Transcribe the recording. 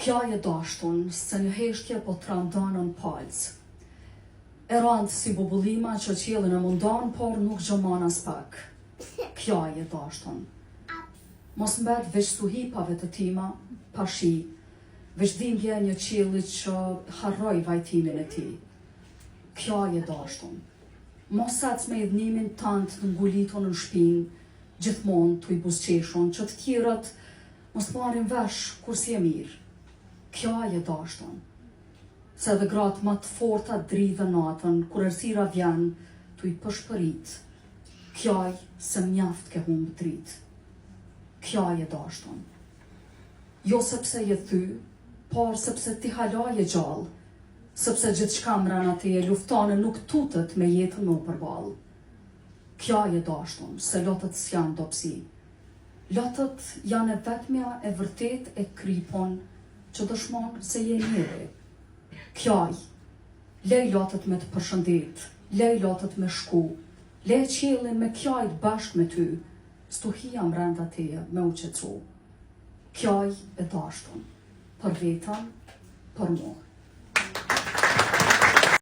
Kja e dashtun, se një heshtje po të randanën palc. E randë si bubullima që qjelën e mundan, por nuk gjëman as pak. Kja e dashtun. Mos mbet veç stuhipave të tima, pashi, veç dhimbje një qielli që harroj vajtimin e ti. Kja e dashtun. Mos sac me idhnimin tant të nguliton në shpinë, gjithmonë të i busqeshon, që të tjerët mos marrin vesh kur si e mirë. Kja e dashtun. Se dhe gratë më të forta dridhe natën, kur errësira vjen, të i pëshpërit. Kjaj se mjaft ke humbë drit. Kja e dashtun. Jo sepse je thy, por sepse ti hala je gjallë, sepse gjithçka mrena teje luftane nuk tutet me jetën më përballë. Kja e dashtun, se lotët s'janë dopsi. Lotët janë e vetmja e vërtet e kripon që dëshmon se je njëri. Kjaj, lej lotët me të përshëndet, lej lotët me shku, lej qiellin me kjajt bashk me ty, stuhia mrenda teje me u qetësu. Kjaj e dashtun, për vetën, për mua.